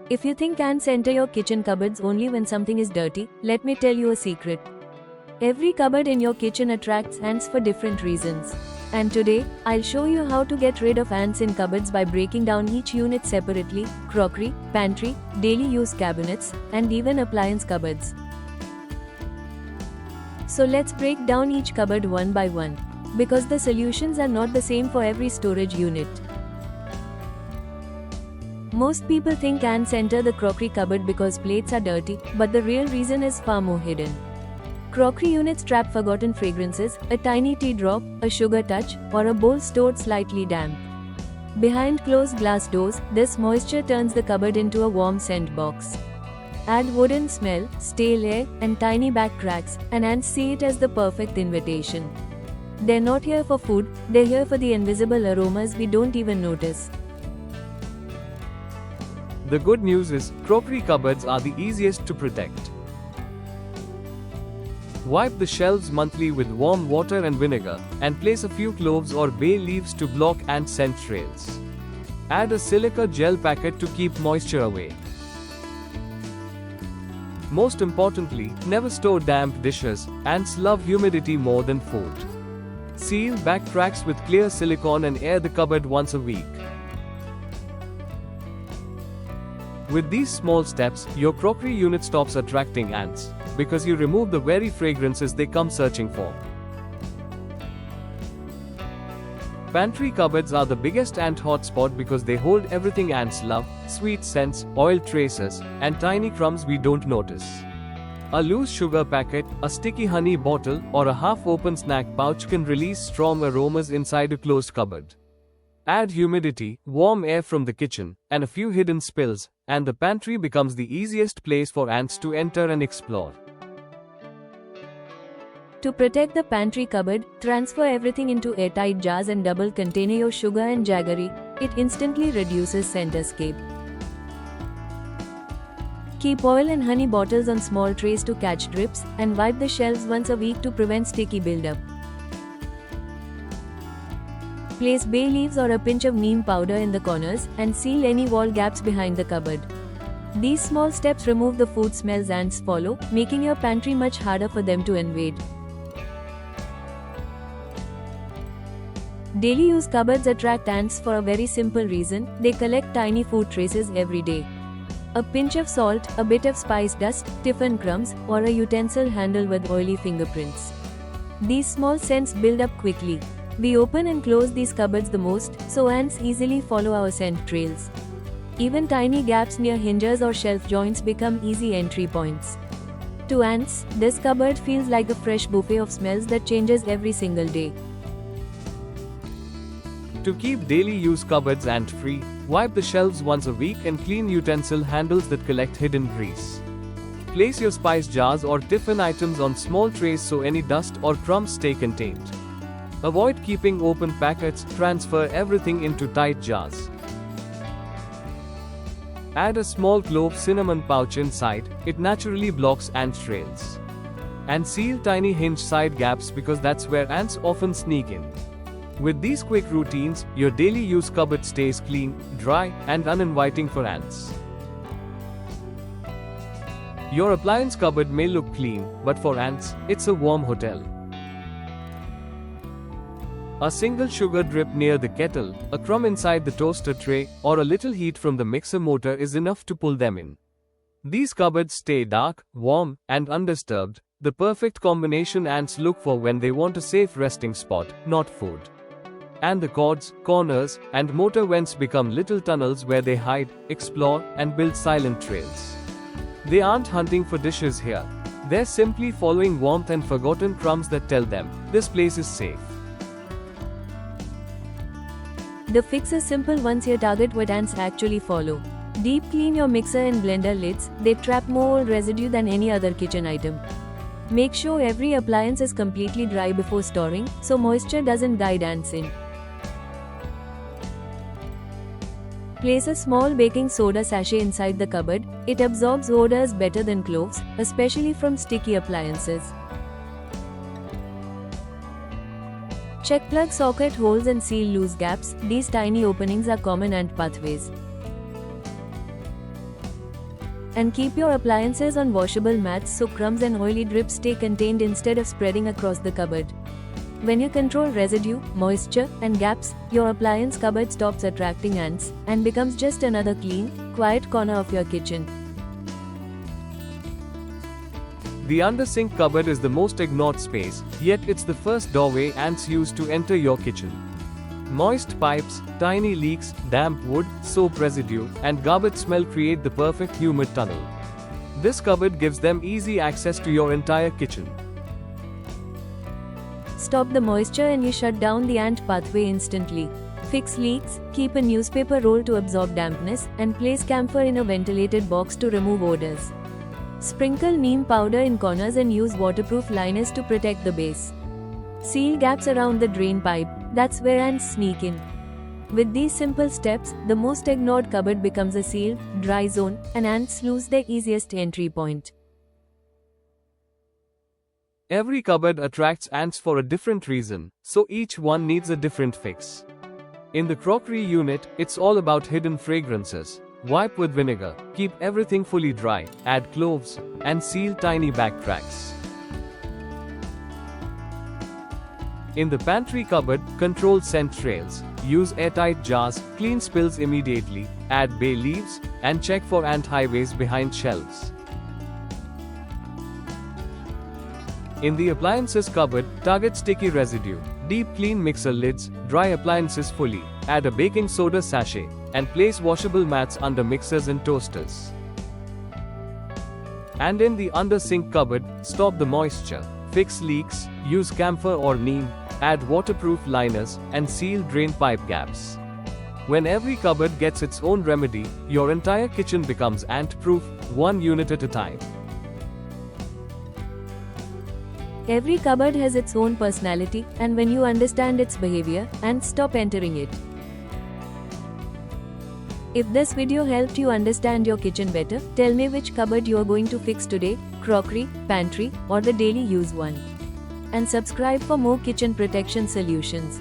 If you think ants enter your kitchen cupboards only when something is dirty, let me tell you a secret. Every cupboard in your kitchen attracts ants for different reasons. And today, I'll show you how to get rid of ants in cupboards by breaking down each unit separately: crockery, pantry, daily use cabinets, and even appliance cupboards. So let's break down each cupboard one by one, because the solutions are not the same for every storage unit. Most people think ants enter the crockery cupboard because plates are dirty, but the real reason is far more hidden. Crockery units trap forgotten fragrances, a tiny tea drop, a sugar touch, or a bowl stored slightly damp. Behind closed glass doors, this moisture turns the cupboard into a warm scent box. Add wooden smell, stale air, and tiny back cracks, and ants see it as the perfect invitation. They're not here for food, they're here for the invisible aromas we don't even notice. The good news is, crockery cupboards are the easiest to protect. Wipe the shelves monthly with warm water and vinegar, and place a few cloves or bay leaves to block ant scent trails. Add a silica gel packet to keep moisture away. Most importantly, never store damp dishes. Ants love humidity more than food. Seal back cracks with clear silicone and air the cupboard once a week. With these small steps, your crockery unit stops attracting ants, because you remove the very fragrances they come searching for. Pantry cupboards are the biggest ant hotspot because they hold everything ants love: sweet scents, oil traces, and tiny crumbs we don't notice. A loose sugar packet, a sticky honey bottle, or a half-open snack pouch can release strong aromas inside a closed cupboard. Add humidity, warm air from the kitchen, and a few hidden spills, and the pantry becomes the easiest place for ants to enter and explore. To protect the pantry cupboard, transfer everything into airtight jars and double container your sugar and jaggery. It instantly reduces scent escape. Keep oil and honey bottles on small trays to catch drips, and wipe the shelves once a week to prevent sticky buildup. Place bay leaves or a pinch of neem powder in the corners, and seal any wall gaps behind the cupboard. These small steps remove the food smells ants follow, making your pantry much harder for them to invade. Daily use cupboards attract ants for a very simple reason: they collect tiny food traces every day. A pinch of salt, a bit of spice dust, tiffin crumbs, or a utensil handle with oily fingerprints. These small scents build up quickly. We open and close these cupboards the most, so ants easily follow our scent trails. Even tiny gaps near hinges or shelf joints become easy entry points. To ants, this cupboard feels like a fresh buffet of smells that changes every single day. To keep daily use cupboards ant-free, wipe the shelves once a week and clean utensil handles that collect hidden grease. Place your spice jars or tiffin items on small trays so any dust or crumbs stay contained. Avoid keeping open packets, transfer everything into tight jars. Add a small clove cinnamon pouch inside, it naturally blocks ant trails. And seal tiny hinge side gaps because that's where ants often sneak in. With these quick routines, your daily use cupboard stays clean, dry, and uninviting for ants. Your appliance cupboard may look clean, but for ants, it's a warm hotel. A single sugar drip near the kettle, a crumb inside the toaster tray, or a little heat from the mixer motor is enough to pull them in. These cupboards stay dark, warm, and undisturbed, the perfect combination ants look for when they want a safe resting spot, not food. And the cords, corners, and motor vents become little tunnels where they hide, explore, and build silent trails. They aren't hunting for dishes here. They're simply following warmth and forgotten crumbs that tell them, this place is safe. The fix is simple once you target what ants actually follow. Deep clean your mixer and blender lids, they trap more old residue than any other kitchen item. Make sure every appliance is completely dry before storing, so moisture doesn't guide ants in. Place a small baking soda sachet inside the cupboard, it absorbs odors better than cloves, especially from sticky appliances. Check plug socket holes and seal loose gaps, these tiny openings are common ant pathways. And keep your appliances on washable mats so crumbs and oily drips stay contained instead of spreading across the cupboard. When you control residue, moisture, and gaps, your appliance cupboard stops attracting ants and becomes just another clean, quiet corner of your kitchen. The under-sink cupboard is the most ignored space, yet it's the first doorway ants use to enter your kitchen. Moist pipes, tiny leaks, damp wood, soap residue, and garbage smell create the perfect humid tunnel. This cupboard gives them easy access to your entire kitchen. Stop the moisture and you shut down the ant pathway instantly. Fix leaks, keep a newspaper roll to absorb dampness, and place camphor in a ventilated box to remove odors. Sprinkle neem powder in corners and use waterproof liners to protect the base. Seal gaps around the drain pipe, that's where ants sneak in. With these simple steps, the most ignored cupboard becomes a sealed, dry zone, and ants lose their easiest entry point. Every cupboard attracts ants for a different reason, so each one needs a different fix. In the crockery unit, it's all about hidden fragrances. Wipe with vinegar, keep everything fully dry, add cloves, and seal tiny back cracks. In the pantry cupboard, control scent trails. Use airtight jars, clean spills immediately, add bay leaves, and check for ant highways behind shelves. In the appliances cupboard, target sticky residue. Deep clean mixer lids, dry appliances fully, add a baking soda sachet, and place washable mats under mixers and toasters. And in the under sink cupboard, stop the moisture, fix leaks, use camphor or neem, add waterproof liners, and seal drain pipe gaps. When every cupboard gets its own remedy, your entire kitchen becomes ant-proof, one unit at a time. Every cupboard has its own personality, and when you understand its behavior, ants stop entering it. If this video helped you understand your kitchen better, tell me which cupboard you are going to fix today, crockery, pantry, or the daily use one. And subscribe for more kitchen protection solutions.